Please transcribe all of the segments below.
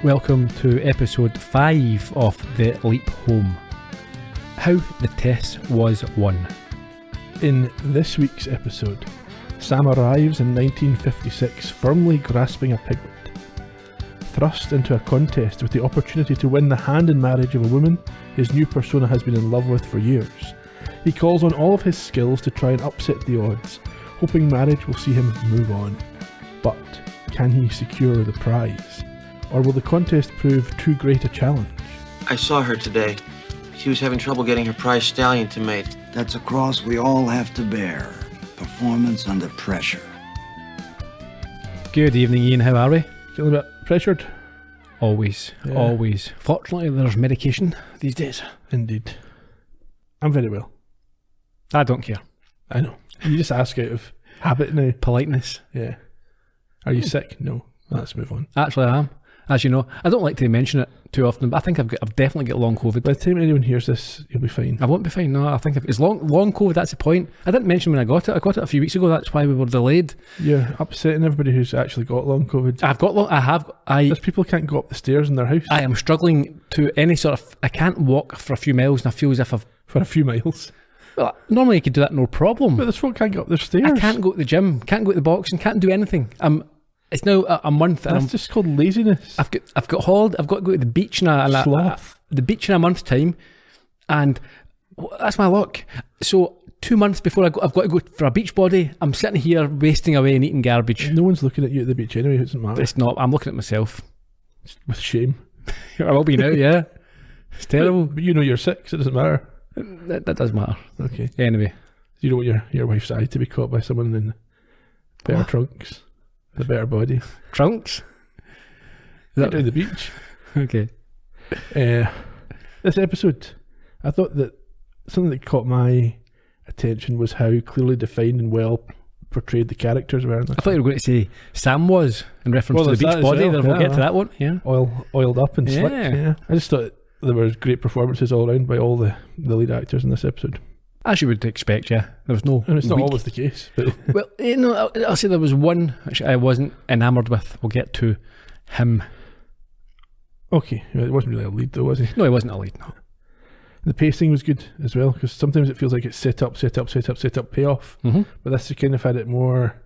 Welcome to episode 5 of The Leap Home. How the Tess Was Won. In this week's episode, Sam arrives in 1956 firmly grasping a piglet. Thrust into a contest with the opportunity to win the hand in marriage of a woman his new persona has been in love with for years, he calls on all of his skills to try and upset the odds, hoping marriage will see him move on. But can he secure the prize? Or will the contest prove too great a challenge? I saw her today. She was having trouble getting her prize stallion to mate. That's a cross we all have to bear. Performance under pressure. Good evening, Ian. How are we? Feeling a bit pressured? Always. Fortunately, there's medication these days. Indeed. I'm very well. I don't care. I know. You just ask out of habit now. Politeness. Yeah. Are you sick? No. Let's move on. Actually, I am. As you know, I don't like to mention it too often, but I think I've definitely got long COVID. By the time anyone hears this, you'll be fine. I won't be fine. No, I think it's long COVID. That's the point. I didn't mention when I got it. I got it a few weeks ago. That's why we were delayed. You're upsetting everybody who's actually got long COVID. There's people who can't go up the stairs in their house. I am struggling to any sort of. I can't walk for a few miles, and I feel as if I've. For a few miles. Well, normally you could do that no problem. But this folk can't go up their stairs. I can't go to the gym. Can't go to the boxing. Can't do anything. It's now a month. That's just called laziness. I've got hauled. I've got to go to the beach in a month's time, and that's my luck. So 2 months before I've got to go for a beach body, I'm sitting here wasting away and eating garbage. No one's looking at you at the beach anyway. It doesn't matter. It's not. I'm looking at myself with shame. I will be now. Yeah, it's terrible. But you know you're sick, so it doesn't matter. That does matter. Okay. Anyway, you don't want your wife's eye to be caught by someone in better trunks. The better body. Trunks? Down the beach. Okay. This episode, I thought that something that caught my attention was how clearly defined and well portrayed the characters were. I thought you were going to say Sam was, in reference to the beach body. We'll get to that one. Yeah. Oiled up and slick. Yeah. I just thought there were great performances all around by all the lead actors in this episode. As you would expect, yeah. There was no. And it's not always the case. But well, I'll say there was one which I wasn't enamoured with. We'll get to him. Okay, it wasn't really a lead though, was he? No, he wasn't a lead, no. The pacing was good as well, because sometimes it feels like it's set up, payoff. Mm-hmm. But this kind of had it more,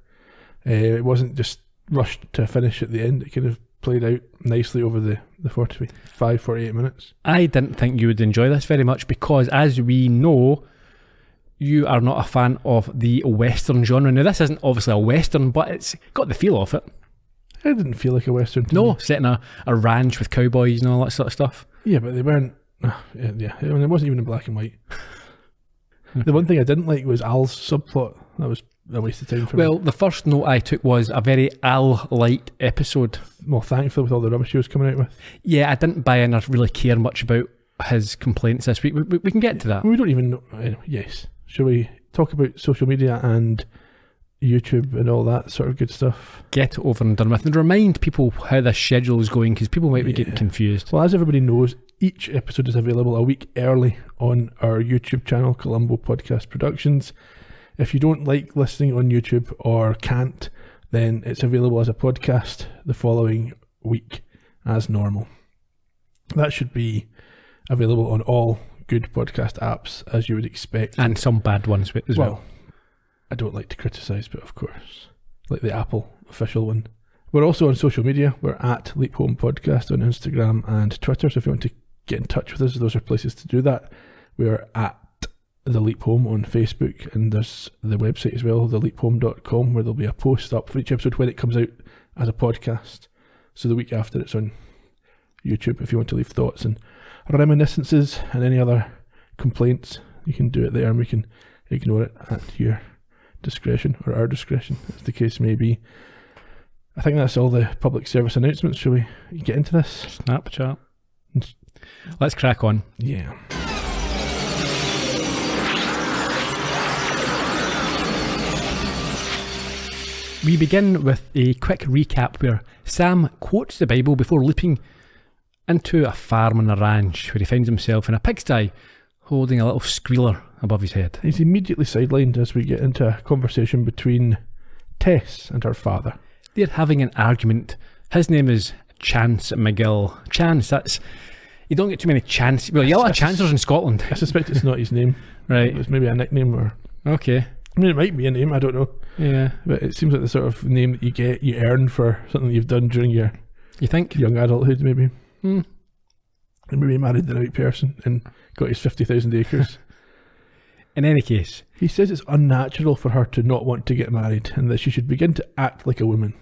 it wasn't just rushed to a finish at the end. It kind of played out nicely over the 48 minutes. I didn't think you would enjoy this very much because, as we know, you are not a fan of the Western genre. Now, this isn't obviously a Western, but it's got the feel of it. It didn't feel like a Western to me. Set in a ranch with cowboys and all that sort of stuff. Yeah, but they weren't. Yeah. I mean, it wasn't even in black and white. The one thing I didn't like was Al's subplot. That was a waste of time for me. Well, the first note I took was a very Al-light episode. Well, thankfully, with all the rubbish he was coming out with. Yeah, I didn't buy in or really care much about his complaints this week. We can get to that. We don't even know. Yes. Shall we talk about social media and YouTube and all that sort of good stuff? Get it over and done with, and remind people how this schedule is going, because people might be getting confused. Well, as everybody knows, each episode is available a week early on our YouTube channel, Columbo Podcast Productions. If you don't like listening on YouTube or can't, then it's available as a podcast the following week as normal. That should be available on all good podcast apps, as you would expect. And some bad ones as well. I don't like to criticise, but of course, like the Apple official one. We're also on social media. We're at Leap Home Podcast on Instagram and Twitter, so if you want to get in touch with us, those are places to do that. We're at The Leap Home on Facebook, and there's the website as well, theleaphome.com, where there'll be a post up for each episode when it comes out as a podcast. So the week after, it's on YouTube if you want to leave thoughts and reminiscences and any other complaints. You can do it there, and we can ignore it at your discretion, or our discretion, as the case may be. I think that's all the public service announcements. Shall we get into this? Snapchat. Let's crack on. Yeah. We begin with a quick recap where Sam quotes the Bible before leaping into a farm on a ranch, where he finds himself in a pigsty holding a little squealer above his head. He's immediately sidelined as we get into a conversation between Tess and her father. They're having an argument. His name is Chance McGill. Chance, that's... You don't get too many chances. Well, you have a lot of chancellors in Scotland. I suspect it's not his name. Right. It's maybe a nickname or... Okay. I mean, it might be a name, I don't know. Yeah. But it seems like the sort of name that you earn for something that you've done during your You think? young adulthood, maybe. Hmm. And maybe he married the right person and got his 50,000 acres. In any case. He says it's unnatural for her to not want to get married and that she should begin to act like a woman.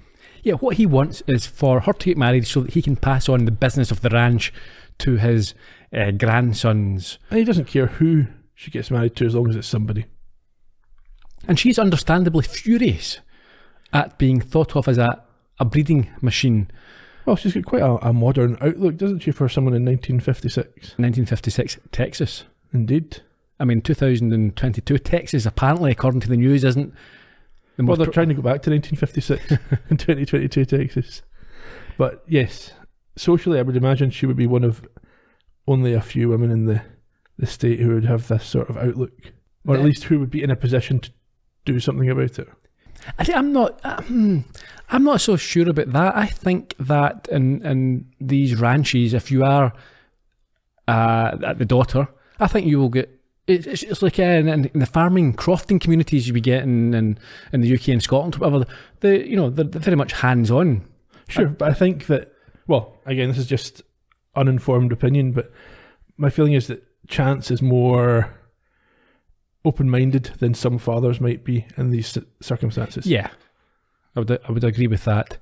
Yeah, what he wants is for her to get married so that he can pass on the business of the ranch to his grandsons. And he doesn't care who she gets married to as long as it's somebody. And she's understandably furious at being thought of as a breeding machine. Well, she's got quite a modern outlook, doesn't she, for someone in 1956? 1956, Texas. Indeed. I mean, 2022, Texas, apparently, according to the news, isn't the Well, most... they're trying to go back to 1956 in 2022 Texas. But yes, socially, I would imagine she would be one of only a few women in the state who would have this sort of outlook. Or at least who would be in a position to do something about it. I'm not so sure about that. I think that in these ranches, if you are the daughter, I think you will get... It's like in the farming, crofting communities you be getting in the UK and Scotland, whatever. They're very much hands-on. Sure, but I think that, well, again, this is just uninformed opinion, but my feeling is that Chance is more open-minded than some fathers might be in these circumstances. Yeah, I would agree with that.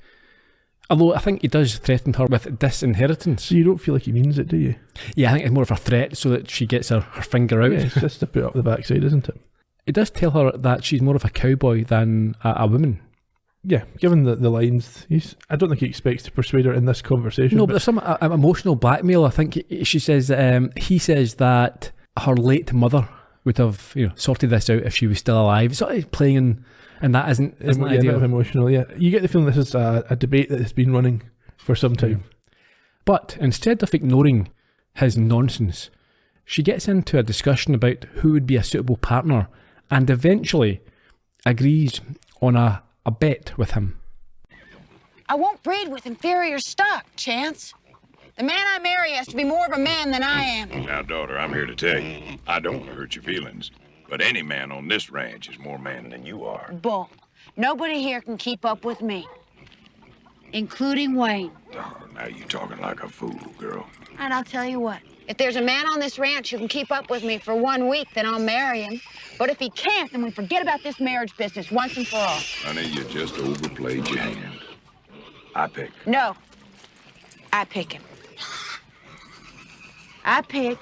Although I think he does threaten her with disinheritance. So you don't feel like he means it, do you? Yeah, I think it's more of a threat so that she gets her finger out. Yeah, it's just to put up the backside, isn't it? It does tell her that she's more of a cowboy than a woman. Yeah, given the lines, I don't think he expects to persuade her in this conversation. No, but there's some emotional blackmail. I think he says that her late mother would have sorted this out if she was still alive. Sort of playing and that isn't yeah, ideal. a bit of emotional, yeah. You get the feeling this is a debate that has been running for some time. But instead of ignoring his nonsense, she gets into a discussion about who would be a suitable partner and eventually agrees on a bet with him. I won't breed with inferior stock, Chance. The man I marry has to be more of a man than I am. Now, daughter, I'm here to tell you, I don't want to hurt your feelings, but any man on this ranch is more man than you are. Bull. Nobody here can keep up with me, including Wayne. Oh, now you're talking like a fool, girl. And I'll tell you what, if there's a man on this ranch who can keep up with me for 1 week, then I'll marry him. But if he can't, then we forget about this marriage business once and for all. Honey, you just overplayed your hand. I pick. No, I pick him. I pick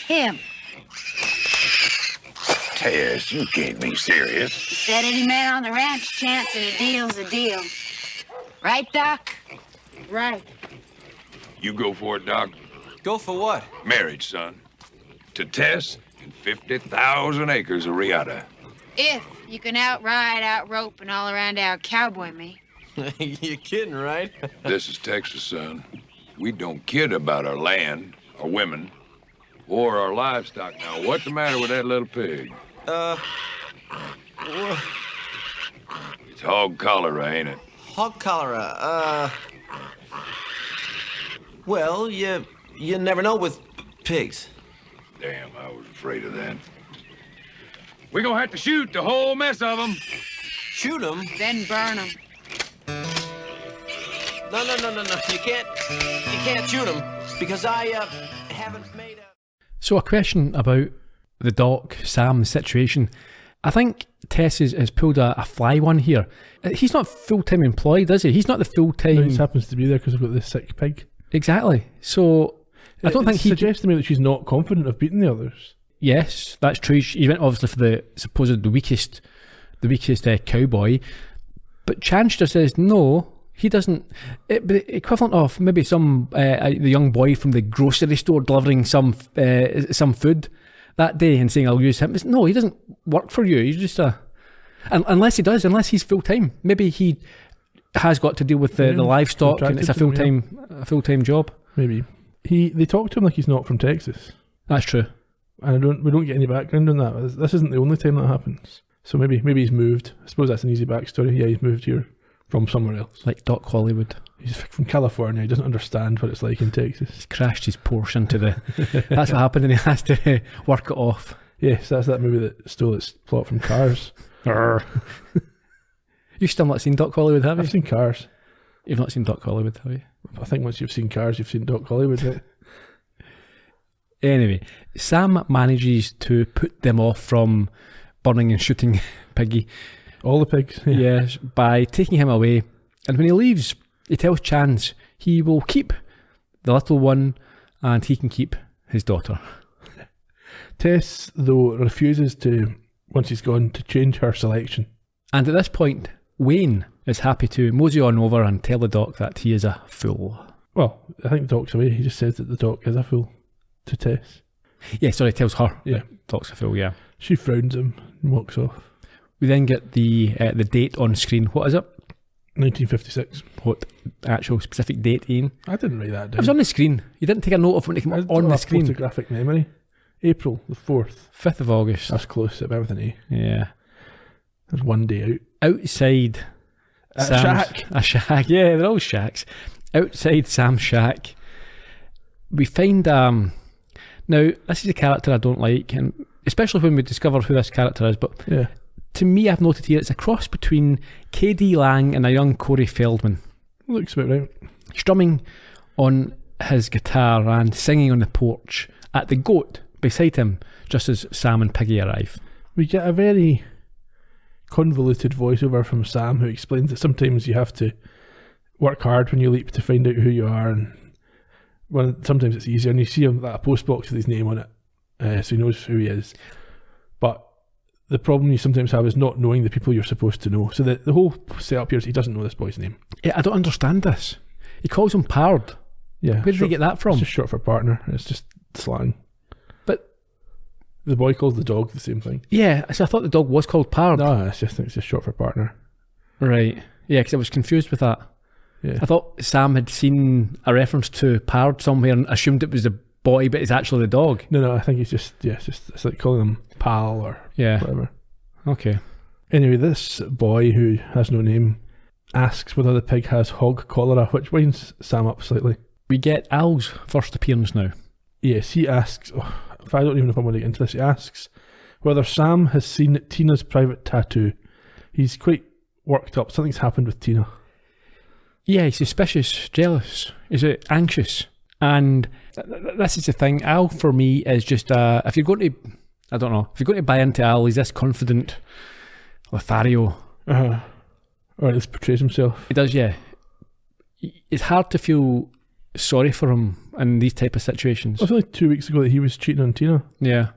him. Tess, you can't be serious. Said any man on the ranch, Chance, and a deal's a deal. Right, Doc? Right. You go for it, Doc. Go for what? Marriage, son. To Tess and 50,000 acres of riata. If you can outride, outrope, and all around out cowboy me. You're kidding, right? This is Texas, son. We don't kid about our land, our women, or our livestock. Now, what's the matter with that little pig? It's hog cholera, ain't it? Hog cholera, well, you never know with pigs. Damn, I was afraid of that. We're gonna have to shoot the whole mess of them. Shoot them? Then burn them. No. You can't shoot them because I haven't made a... So a question about the Doc, Sam situation. I think Tess has pulled a fly one here. He's not full-time employed, is he? He's not the full-time... No, he just happens to be there because I've got this sick pig. Exactly. So I don't think he suggests to me that she's not confident of beating the others. Yes, that's true. He went obviously for the weakest cowboy, but Chance just says no. He doesn't. The equivalent of maybe the young boy from the grocery store delivering some food that day and saying I'll use him. No, he doesn't work for you. He's just unless he's full time. Maybe he has got to deal with the livestock and it's a full time job. Maybe they talk to him like he's not from Texas. That's true. And we don't get any background on that. This isn't the only time that happens. So maybe he's moved. I suppose that's an easy backstory. Yeah, he's moved here from somewhere else. Like Doc Hollywood. He's from California. He doesn't understand what it's like in Texas. He's crashed his Porsche into the... That's what happened, and he has to work it off. Yes, that's that movie that stole its plot from Cars. You've still not seen Doc Hollywood, have you? I've seen Cars. You've not seen Doc Hollywood, have you? I think once you've seen Cars, you've seen Doc Hollywood, right? Anyway, Sam manages to put them off from burning and shooting Piggy. All the pigs. Yeah. Yes, by taking him away. And when he leaves, he tells Chance he will keep the little one and he can keep his daughter. Tess, though, refuses to, once he's gone, to change her selection. And at this point, Wayne is happy to mosey on over and tell the doc that he is a fool. Well, I think the doc's away. He just says that the doc is a fool to Tess. Yeah, sorry, tells her. Yeah. Doc's a fool, yeah. She frowns him and walks off. We then get the date on screen. What is it? 1956. What actual specific date, Ian? I didn't write that It down. was on the screen. You didn't take a note of when it came up on the screen. Photographic memory. April the 4th. 5th of August. That's close. About everything, eh? Yeah. There's one day out. Outside A Sam's... shack. A shack. Yeah, they're all shacks. Outside Sam's shack, we find... Now, this is a character I don't like, and especially when we discover who this character is, but Yeah. to me, I've noted here, it's a cross between K.D. Lang and a young Corey Feldman. Looks about right. Strumming on his guitar and singing on the porch at the goat beside him, just as Sam and Piggy arrive. We get a very convoluted voiceover from Sam who explains that sometimes you have to work hard when you leap to find out who you are, and sometimes it's easier, and you see him at a post box with his name on it, so he knows who he is. But the problem you sometimes have is not knowing the people you're supposed to know. So the whole setup here is he doesn't know this boy's name. Yeah, I don't understand this. He calls him Pard. Yeah. Where did he get that from? It's just short for partner. It's just slang. But the boy calls the dog the same thing. yeah, so I thought the dog was called Pard. No, it's just short for partner. Right. Yeah, because I was confused with that. Yeah. I thought Sam had seen a reference to Pard somewhere and assumed it was the boy, but it's actually the dog. No, I think it's like calling him pal or Yeah. whatever. Okay. Anyway, this boy who has no name asks whether the pig has hog cholera, which winds Sam up slightly. We get Al's first appearance now. Yes, he asks, I don't even know if I want to get into this, he asks whether Sam has seen Tina's private tattoo. He's quite worked up. Something's happened with Tina. Yeah, he's suspicious, jealous, is it anxious? And this is the thing, Al for me is just, if you're going to buy into Al, he's this confident Lothario. Or at least portrays himself. He does, yeah. It's hard to feel sorry for him in these type of situations. It was only 2 weeks ago that he was cheating on Tina. Yeah.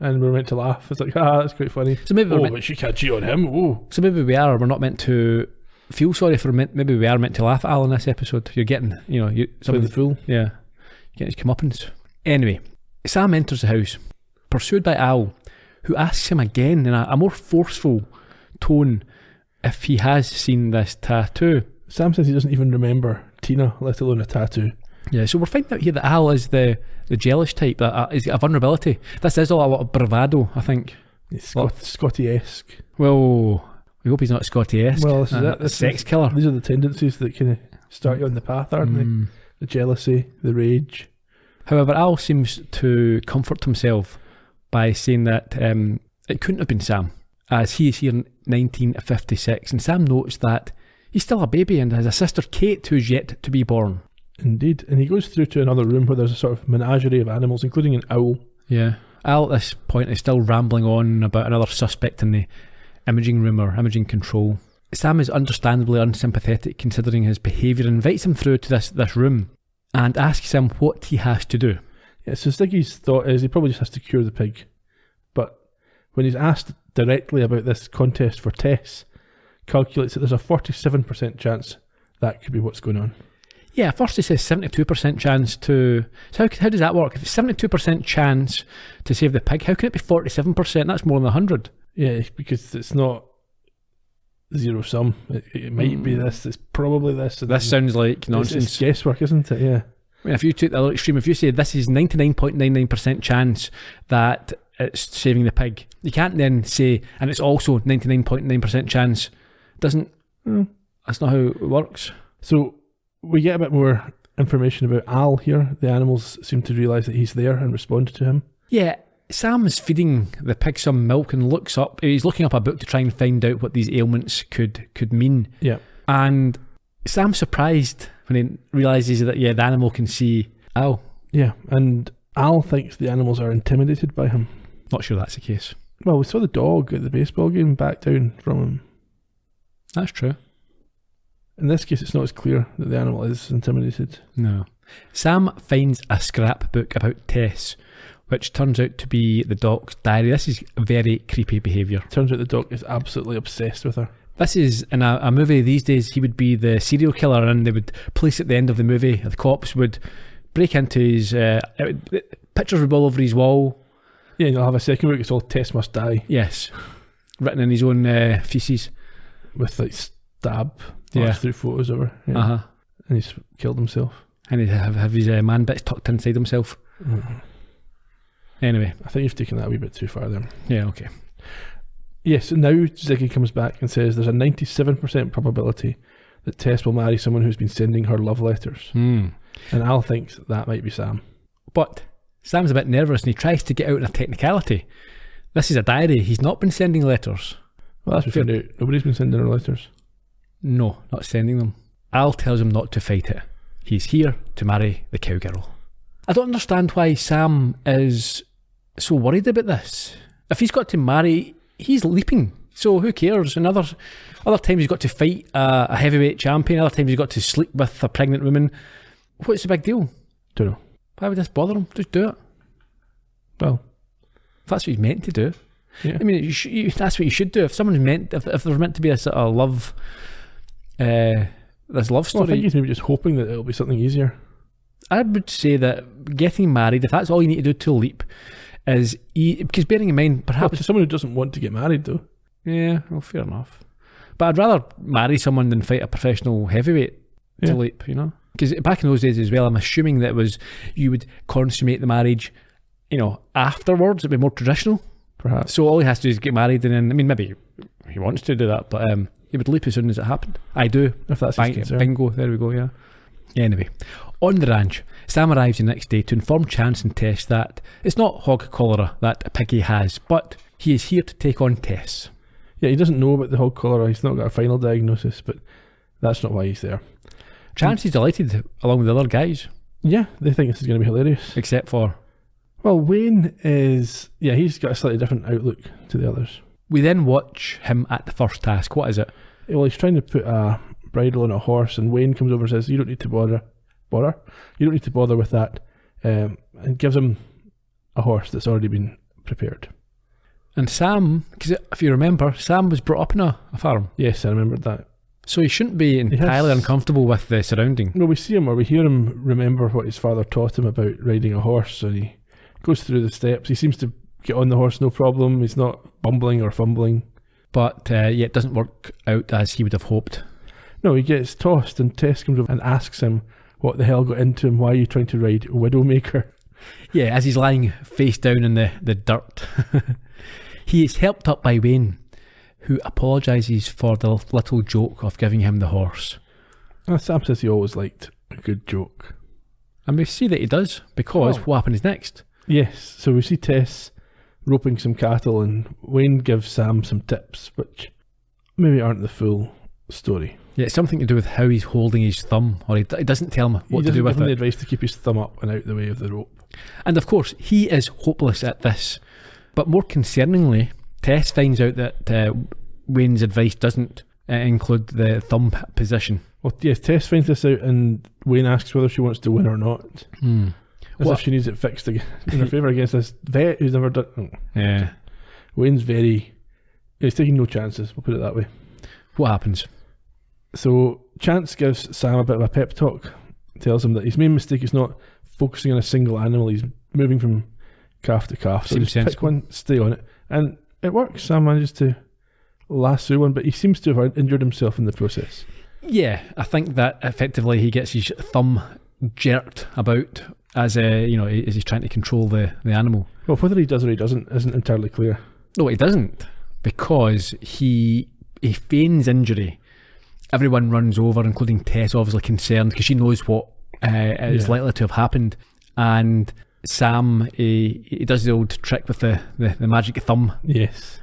And we were meant to laugh. It's like, that's quite funny. So maybe but she can't cheat on him. Oh. So maybe we are, or we're not meant to feel sorry for him. Maybe we are meant to laugh at Al in this episode. You're getting, Play the fool. Yeah. You're getting his comeuppance. Anyway, Sam enters the house, pursued by Al, who asks him again in a more forceful tone if he has seen this tattoo. Sam says he doesn't even remember Tina, let alone a tattoo. Yeah, so we're finding out here that Al is the jealous type, that he's got a vulnerability. This is a lot of bravado, I think. It's Scotty-esque. Well, we hope he's not Scotty-esque. Well, this is it. A sex killer. These are the tendencies that kind of start you on the path, aren't they? The jealousy, the rage. However, Al seems to comfort himself by saying that it couldn't have been Sam, as he is here in 1956, and Sam notes that he's still a baby and has a sister Kate who's yet to be born. Indeed. And he goes through to another room where there's a sort of menagerie of animals, including an owl. Yeah. Al at this point is still rambling on about another suspect in the imaging room or imaging control. Sam is understandably unsympathetic considering his behaviour and invites him through to this room and asks him what he has to do. Yeah, so Stiggy's thought is he probably just has to cure the pig. But when he's asked directly about this contest for Tess, calculates that there's a 47% chance that could be what's going on. Yeah, first he says 72% chance to... So how does that work? If it's 72% chance to save the pig, how can it be 47%? That's more than 100. Yeah, because it's not zero sum. It might be this, it's probably this. This sounds like nonsense. It's guesswork, isn't it? Yeah. I mean, if you took the other extreme, if you say this is 99.99% chance that it's saving the pig, you can't then say, and it's also 99.9% chance. That's not how it works. So we get a bit more information about Al here. The animals seem to realise that he's there and respond to him. Yeah, Sam is feeding the pig some milk and he's looking up a book to try and find out what these ailments could mean. Yeah. And Sam's surprised when he realises that, the animal can see Al. Yeah, and Al thinks the animals are intimidated by him. Not sure that's the case. Well, we saw the dog at the baseball game back down from him. That's true. In this case, it's not as clear that the animal is intimidated. No. Sam finds a scrapbook about Tess, which turns out to be the doc's diary. This is very creepy behaviour. Turns out the doc is absolutely obsessed with her. This is, in a movie these days, he would be the serial killer, and they would police at the end of the movie. The cops would break into his... pictures would be all over his wall. Yeah, and you'll have a second book, it's all Tess Must Die. Yes. Written in his own feces. With like stab Yeah. through photos of her. Yeah. Uh-huh. And he's killed himself. And he'd have his man bits tucked inside himself. Anyway. I think you've taken that a wee bit too far there. Yeah, okay. Yes, now Ziggy comes back and says there's a 97% probability that Tess will marry someone who's been sending her love letters. And Al thinks that might be Sam. But Sam's a bit nervous and he tries to get out in a technicality. This is a diary. He's not been sending letters. Well, that's what we found out. Nobody's been sending her letters. No, not sending them. Al tells him not to fight it. He's here to marry the cowgirl. I don't understand why Sam is so worried about this. If he's got to marry, he's leaping. So who cares? And other times he's got to fight a heavyweight champion. Other times he's got to sleep with a pregnant woman. What's the big deal? Don't know. Why would this bother him? Just do it. Well, if that's what he's meant to do. yeah. I mean, that's what you should do. If someone's meant, if there's meant to be a sort of love, this love story. Well, I think he's maybe just hoping that it'll be something easier. I would say that getting married, if that's all you need to do to leap, is because bearing in mind, perhaps to someone who doesn't want to get married, though. Yeah, well, fair enough. But I'd rather marry someone than fight a professional heavyweight to leap, you know? Because back in those days as well, I'm assuming that you would consummate the marriage, afterwards. It'd be more traditional. Perhaps. So all he has to do is get married, and then, I mean, maybe he wants to do that, but he would leap as soon as it happened. I do. If that's his concern. Bingo, there we go, yeah. Anyway, on the ranch, Sam arrives the next day to inform Chance and Tess that it's not hog cholera that Piggy has, but he is here to take on Tess. Yeah, he doesn't know about the hog cholera. He's not got a final diagnosis, but that's not why he's there. Chance is delighted, along with the other guys. Yeah, they think this is going to be hilarious. Except for... Well, Wayne is... Yeah, he's got a slightly different outlook to the others. We then watch him at the first task. What is it? Well, he's trying to put a bridle on a horse, and Wayne comes over and says, you don't need to bother. You don't need to bother with that. And gives him a horse that's already been prepared. And Sam, because if you remember, Sam was brought up in a farm. Yes, I remembered that. So he shouldn't be entirely uncomfortable with the surrounding. No, we see him, or we hear him remember what his father taught him about riding a horse, and he goes through the steps. He seems to get on the horse no problem. He's not bumbling or fumbling. But it doesn't work out as he would have hoped. No, he gets tossed, and Tess comes over and asks him what the hell got into him. Why are you trying to ride Widowmaker? Yeah, as he's lying face down in the dirt. He is helped up by Wayne, who apologises for the little joke of giving him the horse. Sam says he always liked a good joke. And we see that he does, because what happens next? Yes, so we see Tess roping some cattle, and Wayne gives Sam some tips, which maybe aren't the full story. Yeah, it's something to do with how he's holding his thumb, or he doesn't tell him what to do with He doesn't give him it. the advice to keep his thumb up and out the way of the rope. And of course, he is hopeless at this. But more concerningly, Tess finds out that Wayne's advice doesn't include the thumb position. Well, yes, Tess finds this out, and Wayne asks whether she wants to win or not. As if she needs it fixed in her favour against this vet who's never done... Yeah. Wayne's he's taking no chances, we'll put it that way. What happens? So Chance gives Sam a bit of a pep talk, tells him that his main mistake is not focusing on a single animal, he's moving from calf to calf. So Seems just sensible. pick one, stay on it. And it works. Sam manages to lasso one, but he seems to have injured himself in the process. Yeah, I think that effectively he gets his thumb jerked about as as he's trying to control the animal. Well, whether he does or he doesn't isn't entirely clear. No, he doesn't, because he feigns injury. Everyone runs over, including Tess, obviously concerned because she knows what is likely to have happened. And Sam, he does the old trick with the magic thumb. Yes.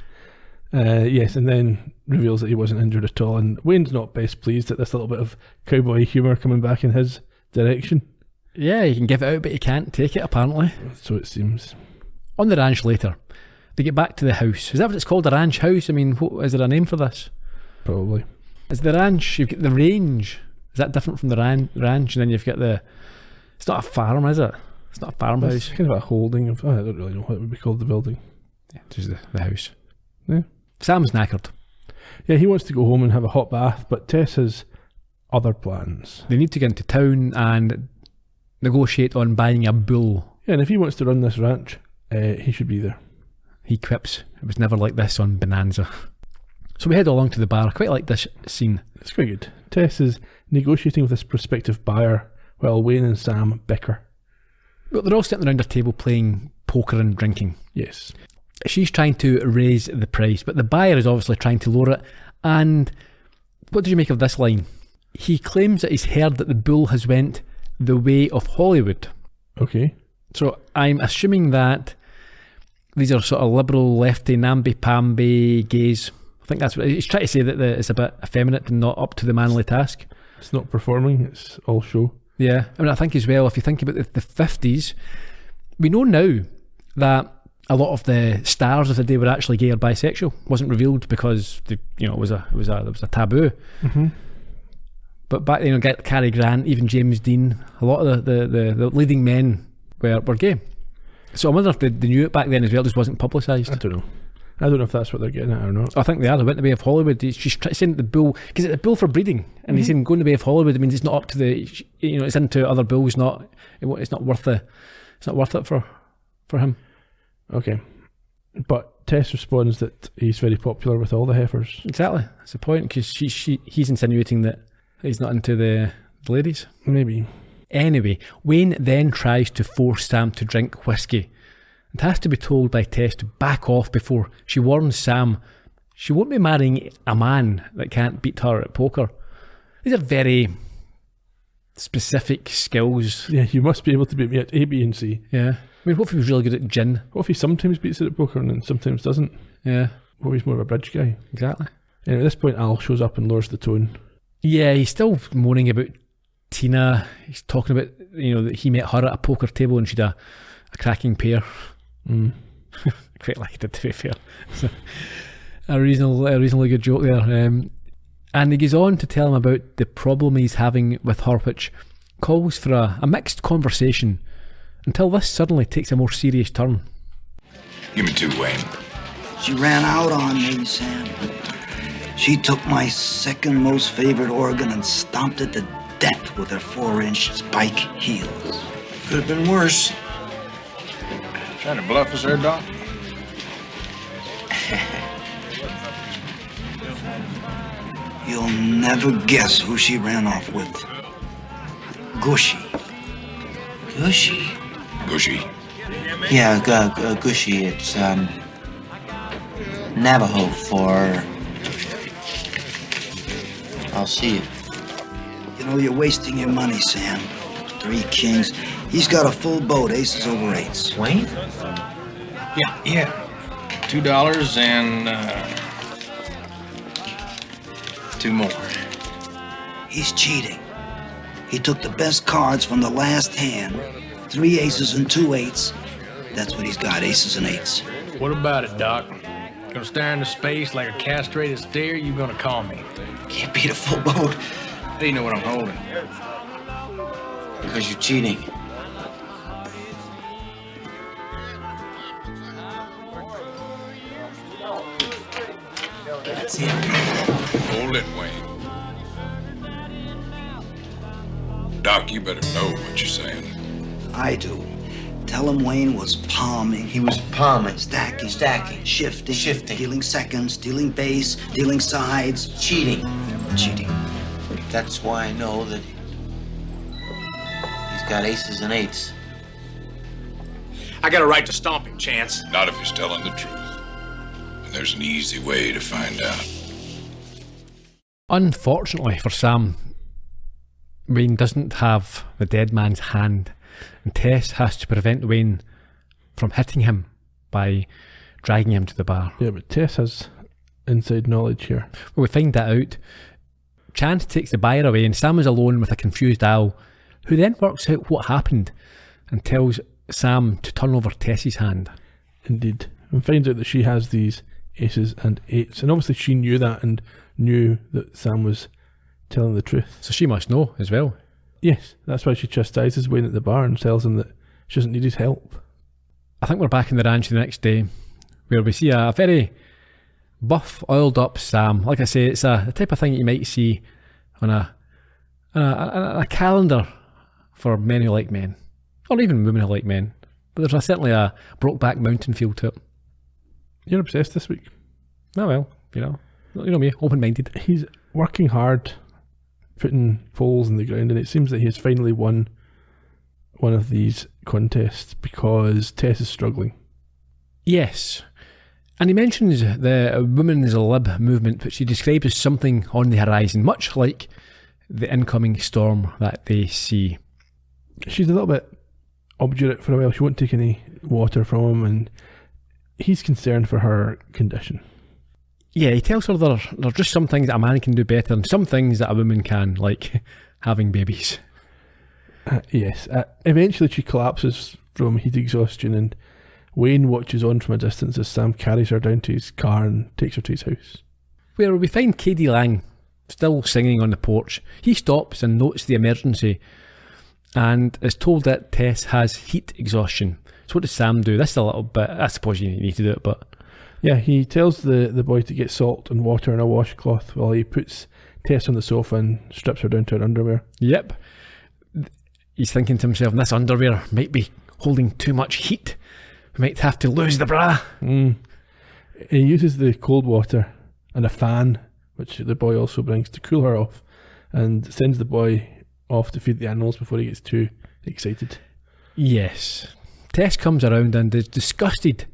Yes, and then reveals that he wasn't injured at all. And Wayne's not best pleased at this little bit of cowboy humour coming back in his direction. Yeah, he can give it out, but he can't take it, apparently. So it seems. On the ranch later, they get back to the house. Is that what it's called, a ranch house? I mean, is there a name for this? Probably. Is the ranch, you've got the range. Is that different from the ranch? And then you've got it's not a farm, is it? It's not a farmhouse. It's kind of a holding of, I don't really know what it would be called, the building. Yeah, just the house. Yeah. Sam's knackered. Yeah, he wants to go home and have a hot bath, but Tess has other plans. They need to get into town and negotiate on buying a bull. Yeah, and if he wants to run this ranch, he should be there. He quips, it was never like this on Bonanza. So we head along to the bar. I quite like this scene. It's quite good. Tess is negotiating with this prospective buyer while Wayne and Sam bicker. But they're all sitting around a table playing poker and drinking. Yes. She's trying to raise the price, but the buyer is obviously trying to lower it. And what did you make of this line? He claims that he's heard that the bull has went the way of Hollywood. Okay. So I'm assuming that these are sort of liberal, lefty, namby-pamby gays. I think that's what he's trying to say, that it's a bit effeminate and not up to the manly task. It's not performing, it's all show. Yeah. I mean, I think as well, if you think about the 50s, we know now that a lot of the stars of the day were actually gay or bisexual. Wasn't revealed because it was a taboo. Mm-hmm. But back then, Cary Grant, even James Dean, a lot of the leading men were gay. So I wonder if they knew it back then as well, just wasn't publicised. I don't know. I don't know if that's what they're getting at or not. I think they are. They went the way of Hollywood. She's saying that the bull, because it's a bull for breeding, and he's saying going the way of Hollywood. It means it's not up to it's into other bulls. It's not worth it for him. Okay, but Tess responds that he's very popular with all the heifers. Exactly, that's the point. Because he's insinuating that he's not into the ladies. Maybe. Anyway, Wayne then tries to force Sam to drink whiskey. It has to be told by Tess to back off before she warns Sam she won't be marrying a man that can't beat her at poker. These are very specific skills. Yeah, you must be able to beat me at A, B and C. Yeah. I mean, what if he was really good at gin? What if he sometimes beats it at poker and then sometimes doesn't? Yeah. What if he's more of a bridge guy? Exactly. Anyway, at this point Al shows up and lowers the tone. Yeah, he's still moaning about Tina. He's talking about, that he met her at a poker table and she'd a cracking pair. Mm. I quite liked it, to be fair. So, a reasonably good joke there. And he goes on to tell him about the problem he's having with her, which calls for a mixed conversation until this suddenly takes a more serious turn. Give me two, Wayne. She ran out on me, Sam. She took my second most favorite organ and stomped it to death with her 4-inch spike heels. Could have been worse. Trying to bluff us there, Doc? You'll never guess who she ran off with. Gushy. Gushy? Gushy. Yeah, Gushy. It's, Navajo for... I'll see you. You're wasting your money, Sam. 3 kings. He's got a full boat, aces over 8s. Wayne? Yeah. $2 and, 2 more. He's cheating. He took the best cards from the last hand. 3 aces and 2 8s. That's what he's got, aces and 8s. What about it, Doc? Gonna stare into space like a castrated steer? You gonna call me? Can't beat a full boat How do you know what I'm holding? because you're cheating. That's it. Hold it, Wayne. Doc, you better know what you're saying. I do. Tell him Wayne was palming. He was palming. Stacking. Shifting. Dealing seconds, dealing base, dealing sides. Cheating. Cheating. That's why I know that got aces and eights. I got a right to stomp him, Chance. Not if he's telling the truth. And there's an easy way to find out. Unfortunately for Sam, Wayne doesn't have the dead man's hand, and Tess has to prevent Wayne from hitting him by dragging him to the bar. Yeah, but Tess has inside knowledge here. Well, we find that out. Chance takes the buyer away, and Sam is alone with a confused Al, who then works out what happened and tells Sam to turn over Tess's hand. Indeed. And finds out that she has these aces and eights. And obviously she knew that and knew that Sam was telling the truth. So she must know as well. Yes, that's why she chastises Wayne at the bar and tells him that she doesn't need his help. I think we're back in the ranch the next day, where we see a very buff, oiled up Sam. Like I say, it's the type of thing that you might see on a calendar for men who like men, or even women who like men. But there's certainly a Brokeback Mountain feel to it. You're obsessed this week. Oh well, you know me, open-minded. He's working hard, putting poles in the ground, and it seems that he has finally won one of these contests because Tess is struggling. Yes. And he mentions the women's lib movement, which he describes as something on the horizon, much like the incoming storm that they see. She's a little bit obdurate for a while. She won't take any water from him, and he's concerned for her condition. Yeah, he tells her there are just some things that a man can do better and some things that a woman can, like having babies. Yes. Eventually she collapses from heat exhaustion, and Wayne watches on from a distance as Sam carries her down to his car and takes her to his house. Where We find K.D. Lang still singing on the porch. He stops and notes the emergency and is told that Tess has heat exhaustion. So what does Sam do? This is a little bit, I suppose you need to do it, but... Yeah, he tells the boy to get salt and water in a washcloth while he puts Tess on the sofa and strips her down to her underwear. Yep. He's thinking to himself, this underwear might be holding too much heat. We might have to lose the bra. He uses the cold water and a fan, which the boy also brings, to cool her off, and sends the boy off to feed the animals before he gets too excited. Yes. Tess comes around and is disgusted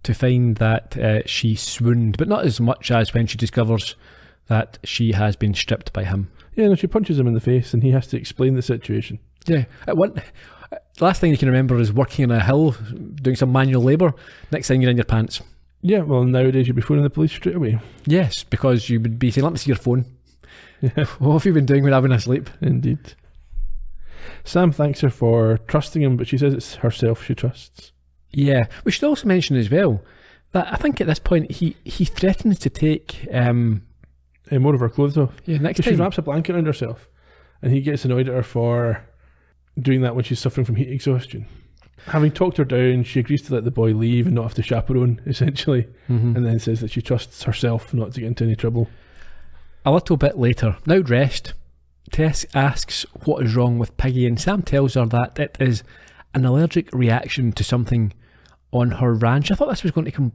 to find that she swooned, but not as much as when she discovers that she has been stripped by him. Yeah, no, she punches him in the face and he has to explain the situation. Yeah. Last thing you can remember is working on a hill, doing some manual labour. Next thing you're in your pants. Yeah, well, nowadays you'd be phoning the police straight away. Yes, because you would be saying, let me see your phone. Yeah. What have you been doing when I've been asleep? Indeed. Sam thanks her for trusting him, but she says it's herself she trusts. Yeah, we should also mention as well that I think at this point he threatens to take more of her clothes off. Yeah, next time. She wraps a blanket around herself and he gets annoyed at her for doing that when she's suffering from heat exhaustion. Having talked her down, she agrees to let the boy leave and not have to chaperone, essentially, and then says that she trusts herself not to get into any trouble. A little bit later, now dressed, Tess asks what is wrong with Piggy, and Sam tells her that it is an allergic reaction to something on her ranch. I thought this was going to come...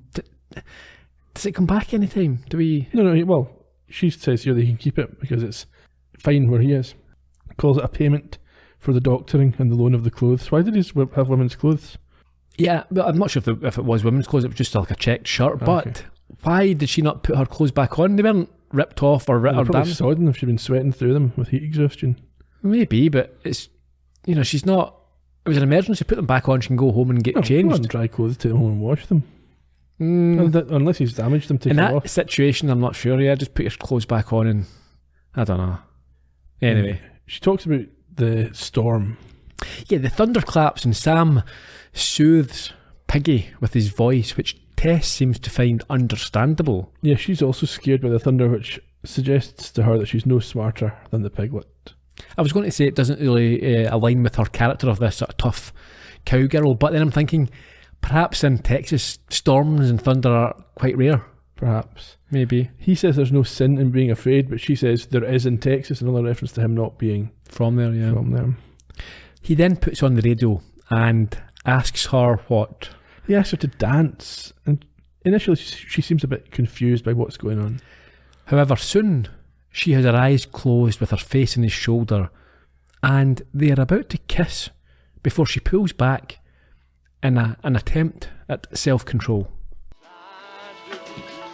Does it come back anytime? Do we... No, well, she says here that he can keep it because it's fine where he is. Calls it a payment for the doctoring and the loan of the clothes. Why did he have women's clothes? Yeah, but I'm not sure if it was women's clothes. It was just like a checked shirt. But why did she not put her clothes back on? They weren't ripped off or probably sodden if she'd been sweating through them with heat exhaustion. Maybe, but it's, she's not... It was an emergency. Put them back on. She can go home and get changed. Dry clothes, take them home and wash them. Unless he's damaged them, take them off. In that situation, I'm not sure. Yeah, just put your clothes back on and I don't know. Anyway, she talks about the storm. Yeah, the thunderclaps, and Sam soothes Piggy with his voice, which Tess seems to find understandable. Yeah, she's also scared by the thunder, which suggests to her that she's no smarter than the piglet. I was going to say it doesn't really align with her character of this sort of tough cowgirl, but then I'm thinking perhaps in Texas storms and thunder are quite rare. Perhaps. Maybe. He says there's no sin in being afraid, but she says there is in Texas, another reference to him not being from there, yeah. From there. He then puts on the radio and asks her what? He asks her to dance, and initially she seems a bit confused by what's going on. However, soon she has her eyes closed with her face on his shoulder and they are about to kiss before she pulls back in an attempt at self-control.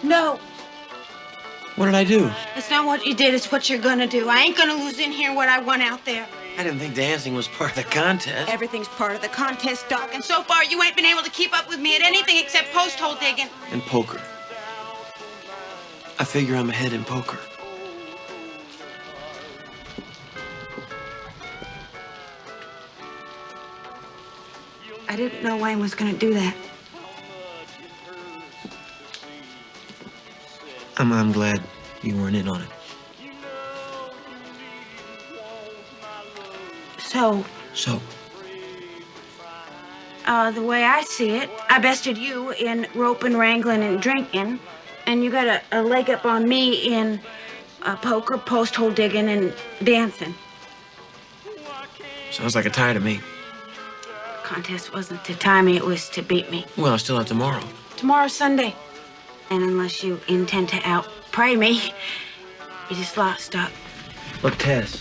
No, What did I do? it's not what you did, it's what you're gonna do. I ain't gonna lose in here what I won out there. I didn't think dancing was part of the contest. Everything's part of the contest, Doc, and so far you ain't been able to keep up with me at anything except post-hole digging. And poker. I figure I'm ahead in poker. I didn't know Wayne was gonna do that. I'm glad you weren't in on it. So, the way I see it, I bested you in roping, wrangling, and drinking, and you got a leg up on me in poker, post-hole digging, and dancing. Sounds like a tie to me. The contest wasn't to tie me, it was to beat me. Well, I still have tomorrow. Tomorrow's Sunday, and unless you intend to out-pray me, you just lost, Doc. Look, Tess.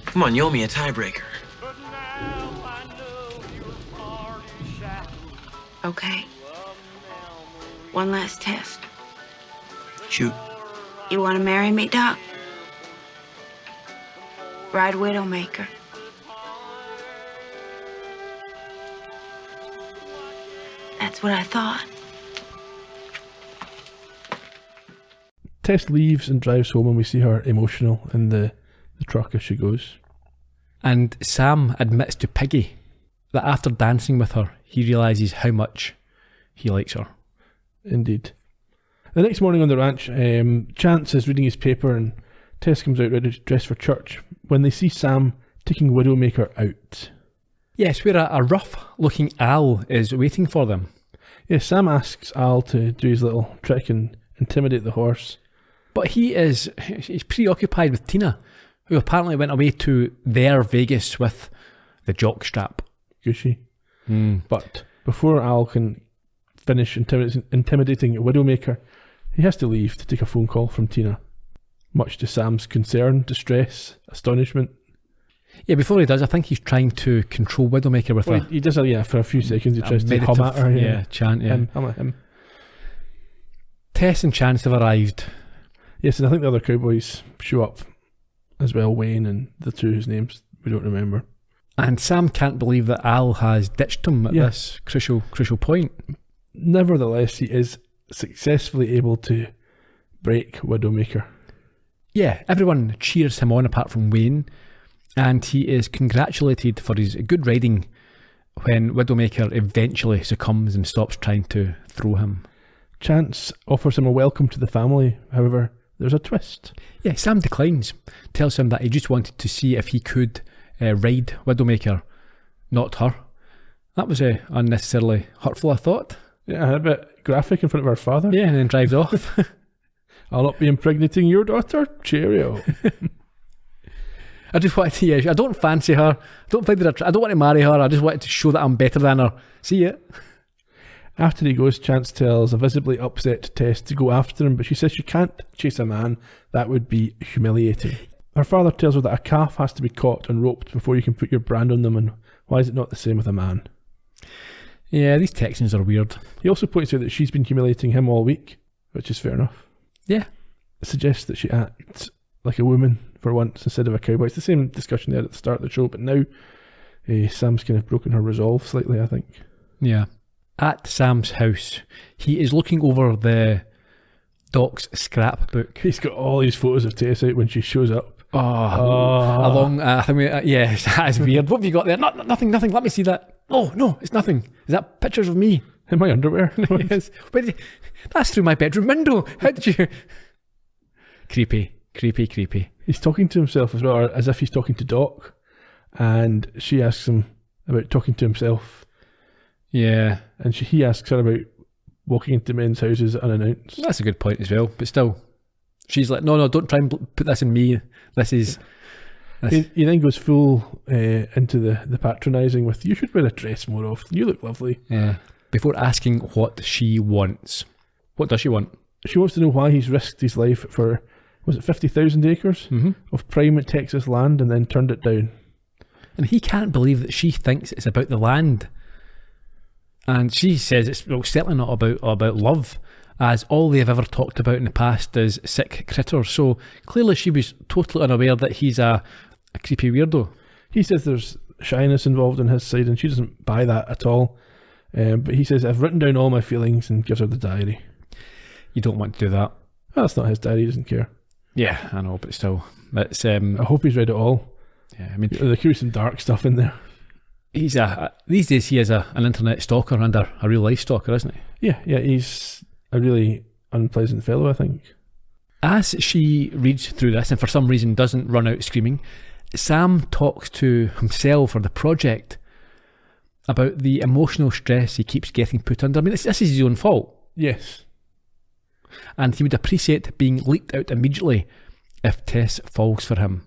Come on, you owe me a tiebreaker. Okay. One last test. Shoot. You want to marry me, Doc? Bride Widowmaker. That's what I thought. Tess leaves and drives home, and we see her emotional in the truck as she goes. And Sam admits to Piggy that after dancing with her, he realises how much he likes her. Indeed. The next morning on the ranch, Chance is reading his paper and Tess comes out ready to dress for church when they see Sam taking Widowmaker out. Yes, where a rough-looking Al is waiting for them. Yes, Sam asks Al to do his little trick and intimidate the horse. But he's preoccupied with Tina, who apparently went away to their Vegas with the jockstrap. Gushy. But before Al can finish intimidating Widowmaker, he has to leave to take a phone call from Tina. Much to Sam's concern, distress, astonishment. Yeah, before he does, I think he's trying to control Widowmaker with he does, for a few seconds he tries to hum at her. Chant, yeah. Hum at him. Tess and Chance have arrived. Yes, and I think the other cowboys show up as well, Wayne and the two whose names we don't remember. And Sam can't believe that Al has ditched him at this crucial point. Nevertheless, he is successfully able to break Widowmaker. Yeah, everyone cheers him on apart from Wayne, and he is congratulated for his good riding when Widowmaker eventually succumbs and stops trying to throw him. Chance offers him a welcome to the family, however, there's a twist. Yeah, Sam declines, tells him that he just wanted to see if he could ride Widowmaker, not her. That was unnecessarily hurtful, I thought. Yeah, a bit graphic in front of her father. Yeah, and then drives off. I'll not be impregnating your daughter. Cheerio. I just wanted to, I don't fancy her. I don't want to marry her. I just wanted to show that I'm better than her. See it? After he goes, Chance tells a visibly upset Tess to go after him, but she says she can't chase a man. That would be humiliating. Her father tells her that a calf has to be caught and roped before you can put your brand on them, and why is it not the same with a man? Yeah, these Texans are weird. He also points out that she's been humiliating him all week, which is fair enough. Yeah. It suggests that she acts like a woman for once instead of a cowboy. It's the same discussion there at the start of the show, but now Sam's kind of broken her resolve slightly, I think. Yeah. At Sam's house, he is looking over the Doc's scrapbook. He's got all these photos of Tess out when she shows up. Along, yes, that's weird. What have you got there? Nothing. Let me see that. Oh, no, it's nothing. Is that pictures of me? In my underwear? Yes. That's through my bedroom window. How did you... Creepy. He's talking to himself as well, as if he's talking to Doc. And she asks him about talking to himself. Yeah. And he asks her about walking into men's houses unannounced. That's a good point as well. But still, she's like, no, don't try and put this in me. This. He then goes full into the patronising with, you should wear a dress more often. You look lovely. Yeah. Before asking what she wants. What does she want? She wants to know why he's risked his life for was it 50,000 acres of prime Texas land and then turned it down. And he can't believe that she thinks it's about the land. And she says it's certainly not about love, as all they have ever talked about in the past is sick critters. So clearly she was totally unaware that he's a creepy weirdo. He says there's shyness involved on his side, and she doesn't buy that at all. But he says, I've written down all my feelings, and gives her the diary. You don't want to do that. Well, that's not his diary, he doesn't care. Yeah, I know, but still. It's, I hope he's read it all. Yeah, I mean, there could be some dark stuff in there. These days he is an internet stalker and a real life stalker, isn't he? Yeah, he's a really unpleasant fellow, I think. As she reads through this and for some reason doesn't run out screaming, Sam talks to himself or the project about the emotional stress he keeps getting put under. I mean, this is his own fault. Yes. And he would appreciate being leaked out immediately if Tess falls for him.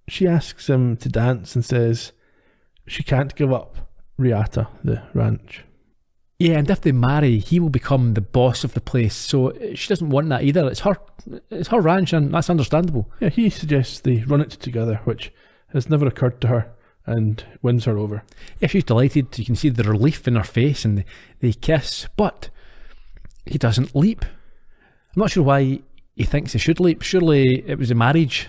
She asks him to dance and says she can't give up Riata, the ranch. Yeah, and if they marry, he will become the boss of the place. So she doesn't want that either. It's her ranch, and that's understandable. Yeah, he suggests they run it together, which has never occurred to her, and wins her over. Yeah, she's delighted. You can see the relief in her face, and they kiss. But he doesn't leap. I'm not sure why he thinks he should leap. Surely it was a marriage.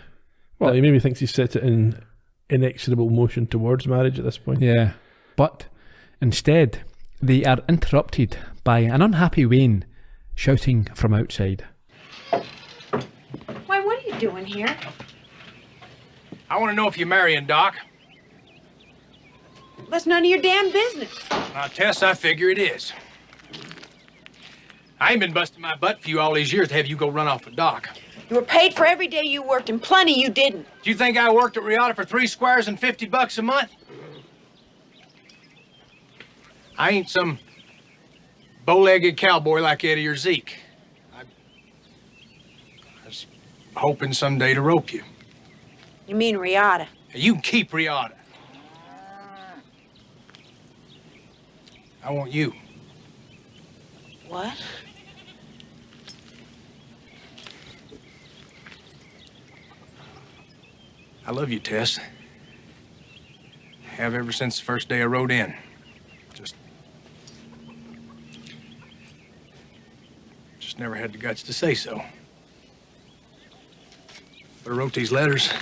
Well, he maybe thinks he's set it in inexorable motion towards marriage at this point. Yeah, but instead they are interrupted by an unhappy Wayne shouting from outside. Why, what are you doing here? I want to know if you're marrying, Doc. That's none of your damn business. Now, Tess, I figure it is. I ain't been busting my butt for you all these years to have you go run off with Doc. You were paid for every day you worked, and plenty you didn't. Do you think I worked at Riata for $3 and $50 a month? I ain't some bow-legged cowboy like Eddie or Zeke. I was hoping someday to rope you. You mean Riata? You can keep Riata. I want you. What? I love you, Tess. Have ever since the first day I rode in. Just never had the guts to say so. But I wrote these letters.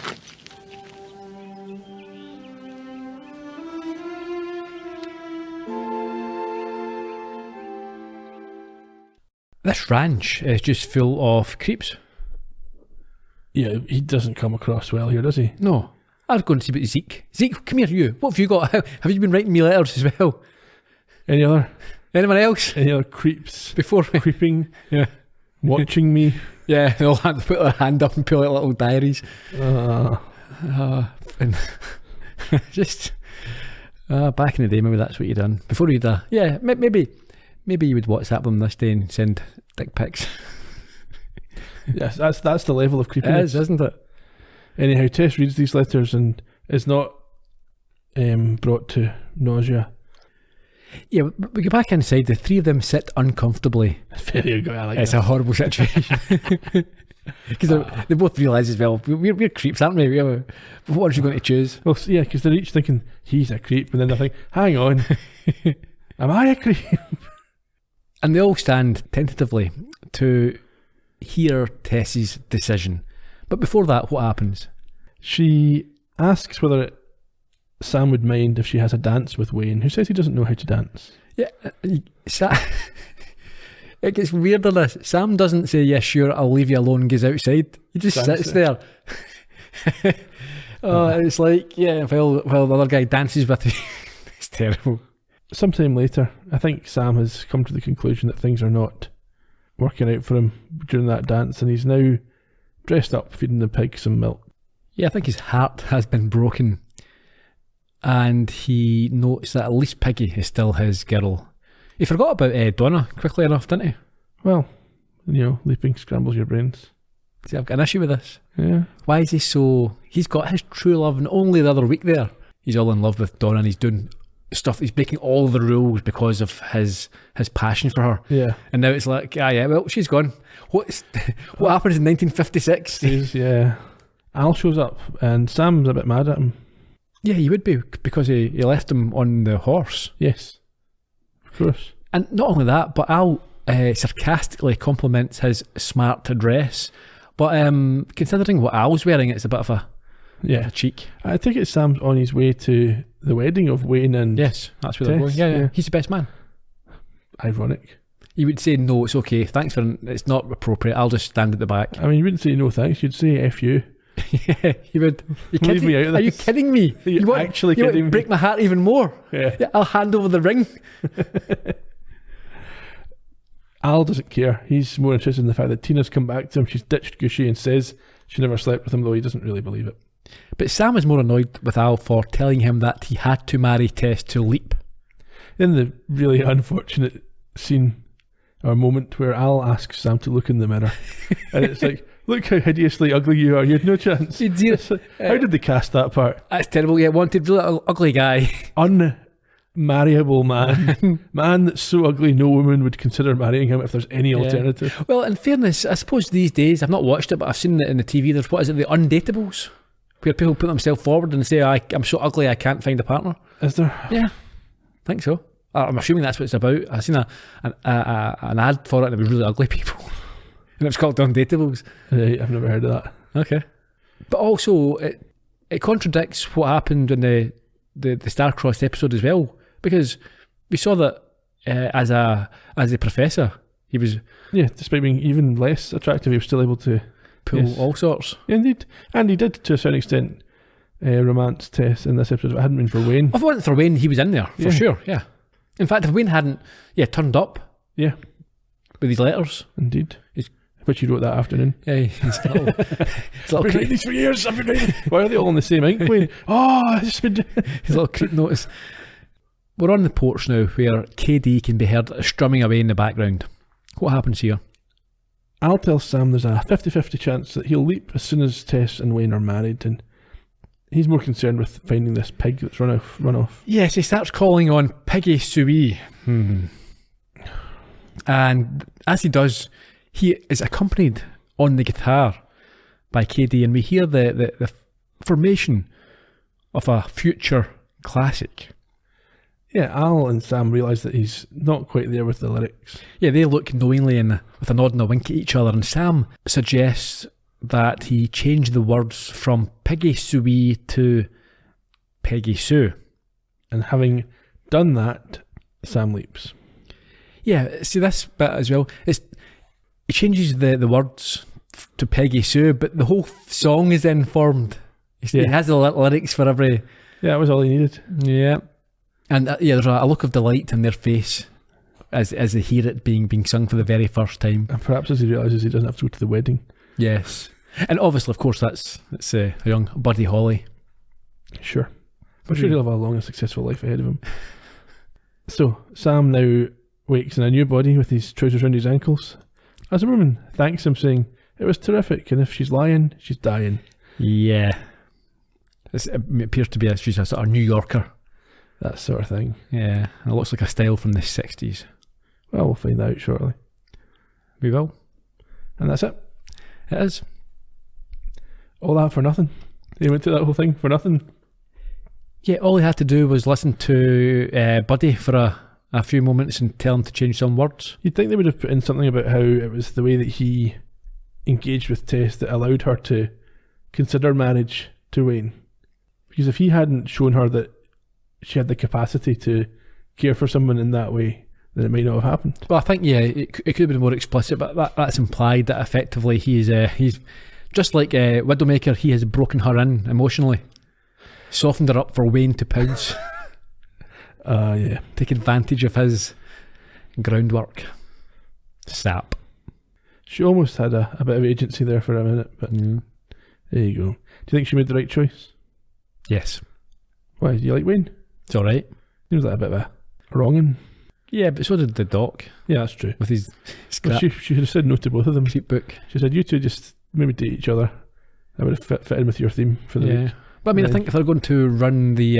This ranch is just full of creeps. Yeah, he doesn't come across well here, does he? No. I was going to see about Zeke. Zeke, come here, you. What have you got? Have you been writing me letters as well? Anyone else? Any other creeps? Before me? Creeping? Yeah. Watching me? Yeah, they'll have to put their hand up and pull out little diaries. And just back in the day, maybe that's what you'd done. Before you'd maybe you would WhatsApp them this day and send dick pics. Yes, that's the level of creepiness. It is, isn't it? Anyhow, Tess reads these letters and is not brought to nausea. Yeah, we go back inside. The three of them sit uncomfortably. There you go. I like it's that. a horrible situation. Because they both realise as well, we're creeps, aren't we? What ones are you going to choose? Well, yeah, because they're each thinking, he's a creep, and then they're thinking, hang on, am I a creep? And they all stand tentatively to hear Tess's decision. But before that, what happens? She asks whether Sam would mind if she has a dance with Wayne, who says he doesn't know how to dance. Yeah, it gets weirder this. Sam doesn't say, yeah, sure, I'll leave you alone, and goes outside. He just sits there. It's like, yeah, while the other guy dances with you. It's terrible. Sometime later, I think Sam has come to the conclusion that things are not working out for him during that dance, and he's now dressed up, feeding the pig some milk. Yeah, I think his heart has been broken, and he notes that at least Piggy is still his girl. He forgot about Donna quickly enough, didn't he? Well, leaping scrambles your brains. See, I've got an issue with this. Yeah. Why is he so... He's got his true love, and only the other week there, he's all in love with Donna, and he's doing stuff. He's breaking all the rules because of his passion for her. Yeah. And now it's like, well, she's gone. What happens in 1956? Yeah. Al shows up and Sam's a bit mad at him. Yeah, he would be, because he left him on the horse. Yes. Of course. And not only that, but Al sarcastically compliments his smart dress. But considering what Al's wearing, it's a bit of a cheek. I think it's Sam's on his way to the wedding of Wayne and yes, that's where they're going. Yeah. He's the best man. Ironic. You would say, no, it's okay. Thanks it's not appropriate. I'll just stand at the back. I mean, you wouldn't say no thanks. You'd say F you. Yeah, you would. Leave me out of this. Are you kidding me? You're actually kidding me. Break my heart even more. Yeah. I'll hand over the ring. Al doesn't care. He's more interested in the fact that Tina's come back to him. She's ditched Gushy and says she never slept with him, though he doesn't really believe it. But Sam is more annoyed with Al for telling him that he had to marry Tess to leap. In the really unfortunate scene or moment where Al asks Sam to look in the mirror, and it's like, look how hideously ugly you are. You had no chance. How did they cast that part? That's terrible. Yeah, wanted really ugly guy. Unmarriable man. Man that's so ugly no woman would consider marrying him if there's any alternative. Well, in fairness, I suppose these days, I've not watched it, but I've seen it in the TV. There's, what is it, the Undateables? Where people put themselves forward and say, I'm so ugly I can't find a partner. Is there? Yeah, I think so. I'm assuming that's what it's about. I've seen an ad for it and it was really ugly people. And it's called Undateables. Right, I've never heard of that. Okay. But also, it contradicts what happened in the Star-Crossed episode as well. Because we saw that as a professor, he was... Yeah, despite being even less attractive, he was still able to... pull all sorts. Indeed. And he did, to a certain extent, romance Tess in this episode. If it hadn't been for Wayne. If it wasn't for Wayne, he was in there, for sure, yeah. In fact, if Wayne hadn't turned up with his letters. Indeed. Which he wrote that afternoon. Yeah, he's a little... I've been writing these for years. I've been writing. Why are they all in the same ink, Wayne? It's been... His little creep notice. We're on the porch now where KD can be heard strumming away in the background. What happens here? Al tells Sam there's a 50-50 chance that he'll leap as soon as Tess and Wayne are married, and he's more concerned with finding this pig that's run off. Yes, he starts calling on Piggy Sui. And as he does, he is accompanied on the guitar by KD, and we hear the formation of a future classic. Yeah, Al and Sam realise that he's not quite there with the lyrics. Yeah, they look knowingly and with a nod and a wink at each other, and Sam suggests that he change the words from Piggy Sui to Peggy Sue. And having done that, Sam leaps. Yeah, see this bit as well. He changes the words to Peggy Sue, but the whole song is then formed. He has the lyrics for every... Yeah, that was all he needed. Yeah. And there's a look of delight in their face as they hear it being sung for the very first time. And perhaps as he realises he doesn't have to go to the wedding. Yes. And obviously, of course, it's a young Buddy Holly. Sure. I'm sure he'll have a long and successful life ahead of him. So, Sam now wakes in a new body with his trousers around his ankles. As a woman thanks him, saying, it was terrific, and if she's lying, she's dying. Yeah. It appears to be she's a sort of New Yorker. That sort of thing. Yeah, and it looks like a style from the 60s. Well, we'll find out shortly. We will. And that's it. It is. All that for nothing. He went through that whole thing for nothing. Yeah, all he had to do was listen to Buddy for a few moments and tell him to change some words. You'd think they would have put in something about how it was the way that he engaged with Tess that allowed her to consider marriage to Wayne. Because if he hadn't shown her that she had the capacity to care for someone in that way, then it might not have happened. Well, I think, it could have been more explicit, but that's implied that effectively he's just like Widowmaker, he has broken her in emotionally, softened her up for Wayne to pounce. Take advantage of his groundwork. Sap. She almost had a bit of agency there for a minute, but there you go. Do you think she made the right choice? Yes. Why, do you like Wayne? It's alright. Seems like a bit of a wronging. Yeah, but so did the doc. Yeah, that's true. With his scrap. Well, she should have said no to both of them. Cheap book. She said, you two just maybe date each other. That would have fit in with your theme for the week. But I mean, I think if they're going to run the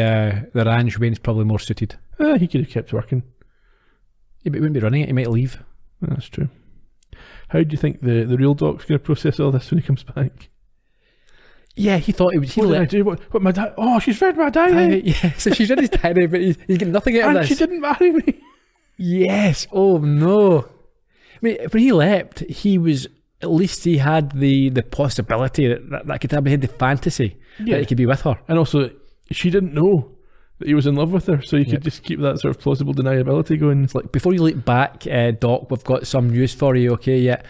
ranch, Wayne's probably more suited. He could have kept working. Yeah, but he wouldn't be running it, he might leave. That's true. How do you think the real Doc's going to process all this when he comes back? Yeah, he thought it was... What did I do? What my dad... Oh, she's read my diary. Yeah, so she's read his diary, but he's getting nothing out of And this. she didn't marry me. Yes. Oh, no. I mean, when he leapt, he was... At least he had the possibility that could have had the fantasy that he could be with her. And also, she didn't know that he was in love with her, so you could just keep that sort of plausible deniability going. It's like, before you leap back, Doc, we've got some news for you, okay? Yeah.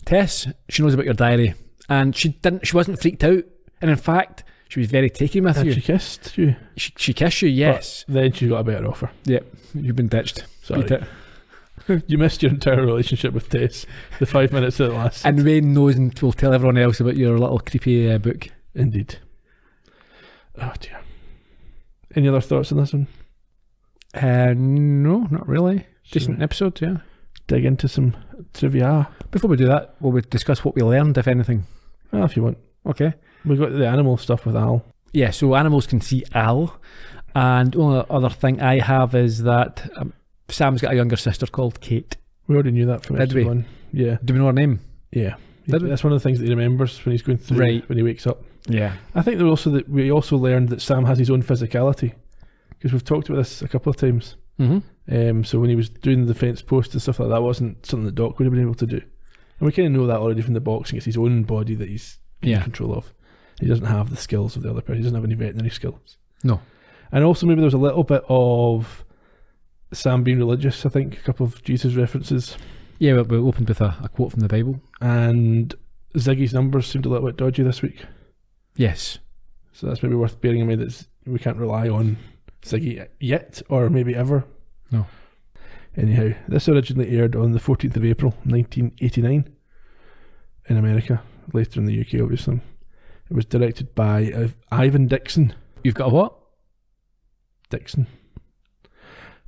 Tess, she knows about your diary, and she wasn't freaked out, and in fact, she was very taken with you. She kissed you. She kissed you, yes. But then she got a better offer. Yep, you've been ditched. Sorry. Beat it. You missed your entire relationship with Tess, the 5 minutes that it lasted. And Wayne knows and will tell everyone else about your little creepy book. Indeed. Oh dear. Any other thoughts on this one? No, not really. Decent episode, yeah. Dig into some trivia. Before we do that, will we discuss what we learned, if anything? Well, if you want. Okay. We've got the animal stuff with Al. Yeah, so animals can see Al. And the only other thing I have is that Sam's got a younger sister called Kate. We already knew that from Did episode we? 1. Yeah. Do we know her name? Yeah. Did we? That's one of the things that he remembers when he's going through, when he wakes up. Yeah. I think there also that we also learned that Sam has his own physicality, because we've talked about this a couple of times. Mm-hmm. So when he was doing the fence post and stuff like that, wasn't something that Doc would have been able to do. And we kind of know that already from the boxing. It's his own body that he's in control of. He doesn't have the skills of the other person. He doesn't have any veterinary skills. No. And also maybe there was a little bit of Sam being religious, I think. A couple of Jesus references. Yeah, we opened with a quote from the Bible. And Ziggy's numbers seemed a little bit dodgy this week. Yes. So that's maybe worth bearing in mind that we can't rely on Ziggy yet, or maybe ever. No. Anyhow, this originally aired on the 14th of April 1989 in America, later in the UK obviously. It was directed by Ivan Dixon. You've got a what? Dixon.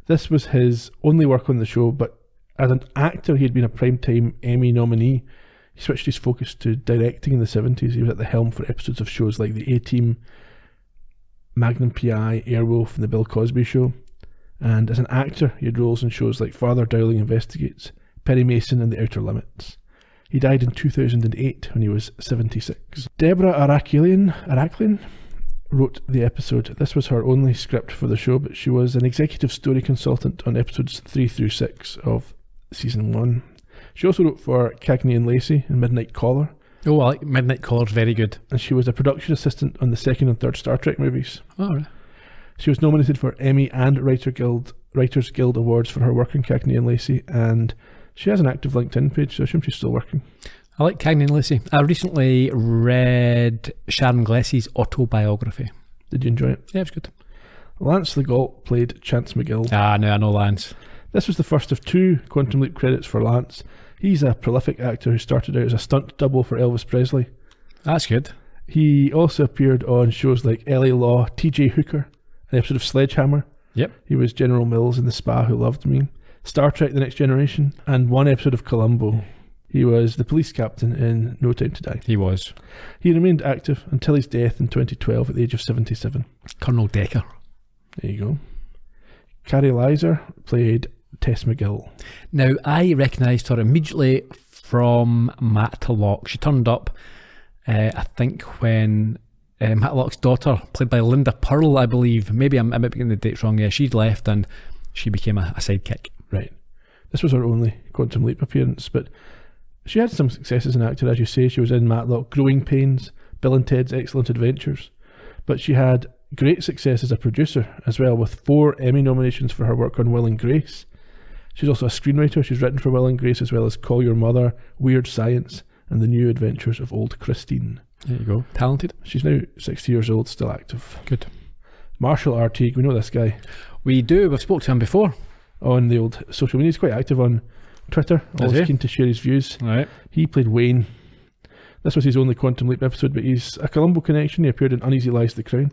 This was his only work on the show, but as an actor he had been a Primetime Emmy nominee. He switched his focus to directing in the 70s. He was at the helm for episodes of shows like The A-Team, Magnum P.I., Airwolf and The Bill Cosby Show. And as an actor, he had roles in shows like Father Dowling Investigates, Perry Mason and The Outer Limits. He died in 2008 when he was 76. Deborah Araklian wrote the episode. This was her only script for the show, but she was an executive story consultant on episodes 3 through 6 of season 1. She also wrote for Cagney and Lacey and Midnight Caller. Oh, I like Midnight Caller's very good. And she was a production assistant on the second and third Star Trek movies. Oh, right. She was nominated for Emmy and Writers Guild Awards for her work in Cagney and Lacey, and she has an active LinkedIn page, so I assume she's still working. I like Cagney and Lacey. I recently read Sharon Glessie's autobiography. Did you enjoy it? Yeah, it was good. Lance Legault played Chance McGill. Ah, no, I know Lance. This was the first of 2 Quantum Leap credits for Lance. He's a prolific actor who started out as a stunt double for Elvis Presley. That's good. He also appeared on shows like LA Law, TJ Hooker, an episode of Sledgehammer. Yep. He was General Mills in The Spa Who Loved Me, Star Trek The Next Generation, and one episode of Columbo. He was the police captain in No Time to Die. He was. He remained active until his death in 2012 at the age of 77. Colonel Decker. There you go. Carrie Lizer played Tess McGill. Now, I recognised her immediately from Matlock. She turned up, I think, when Matlock's daughter, played by Linda Pearl, I believe. Maybe I might be getting the dates wrong. Yeah, she'd left and she became a sidekick. Right. This was her only Quantum Leap appearance, but she had some success as an actor, as you say. She was in Matlock, Growing Pains, Bill and Ted's Excellent Adventures. But she had great success as a producer as well, with 4 Emmy nominations for her work on Will and Grace. She's also a screenwriter. She's written for Will and Grace as well as Call Your Mother, Weird Science, and The New Adventures of Old Christine. There you go. Talented. She's now 60 years old, still active. Good. Marshall R. Teague, we know this guy. We do. We've spoke to him before. On the old social media. He's quite active on Twitter. Always keen to share his views. Right. He played Wayne. This was his only Quantum Leap episode, but he's a Columbo connection. He appeared in Uneasy Lies the Crown,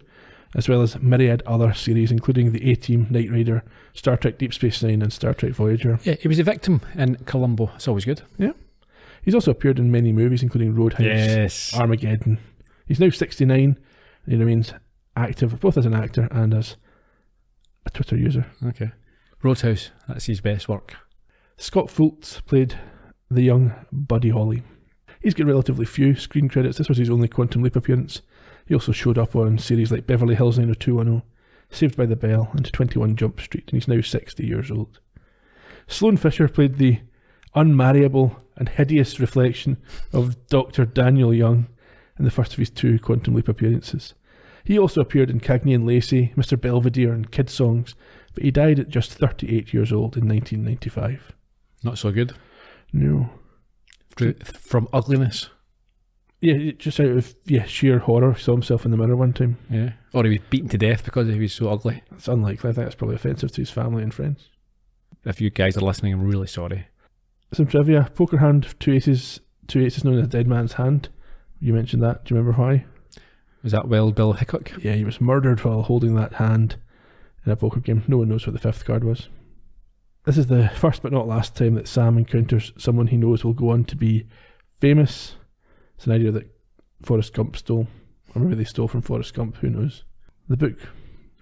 as well as myriad other series, including The A-Team, Knight Rider, Star Trek Deep Space Nine, and Star Trek Voyager. Yeah, he was a victim in Columbo. It's always good. Yeah. He's also appeared in many movies, including Roadhouse, Armageddon. He's now 69, He remains active both as an actor and as a Twitter user. Okay. Roadhouse, that's his best work. Scott Fultz played the young Buddy Holly. He's got relatively few screen credits. This was his only Quantum Leap appearance. He also showed up on series like Beverly Hills 90210, Saved by the Bell, and 21 Jump Street, and he's now 60 years old. Sloane Fisher played the unmarriable and hideous reflection of Dr. Daniel Young in the first of his 2 Quantum Leap appearances. He also appeared in Cagney and Lacey, Mr. Belvedere, and Kid Songs, but he died at just 38 years old in 1995. Not so good. No. From ugliness. Yeah, just out of sheer horror. He saw himself in the mirror one time. Yeah. Or he was beaten to death because he was so ugly. It's unlikely. I think that's probably offensive to his family and friends. If you guys are listening, I'm really sorry. Some trivia. Poker hand, 2 aces known as Dead Man's Hand. You mentioned that. Do you remember why? Was that Wild Bill Hickok? Yeah, he was murdered while holding that hand in a poker game. No one knows what the 5th card was. This is the first but not last time that Sam encounters someone he knows will go on to be famous. It's an idea that Forrest Gump stole. Or maybe they stole from Forrest Gump, who knows. The book,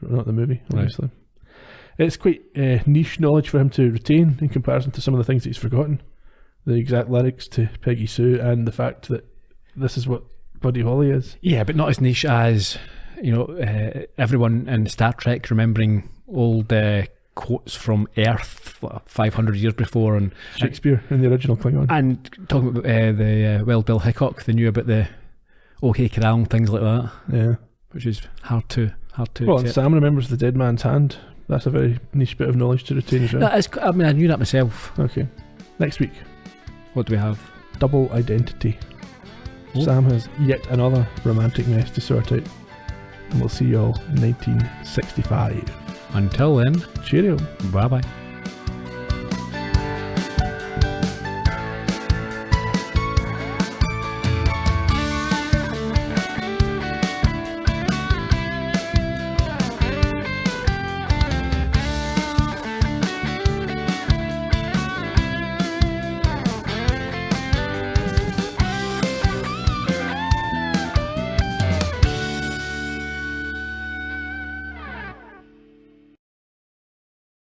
not the movie, obviously. Right. It's quite niche knowledge for him to retain in comparison to some of the things that he's forgotten. The exact lyrics to Peggy Sue and the fact that this is what Buddy Holly is. Yeah, but not as niche as, everyone in Star Trek remembering old quotes from Earth 500 years before, and Shakespeare in the original Klingon, and talking about the Wild Bill Hickok. They knew about the OK Corral and things like that. Yeah, which is hard to. Well, and accept. Sam remembers the Dead Man's Hand. That's a very niche bit of knowledge to retain as well. That is, I knew that myself. Okay, next week, what do we have? Double identity. Oh. Sam has yet another romantic mess to sort out, and we'll see you all in 1965. Until then, cheerio. Bye bye.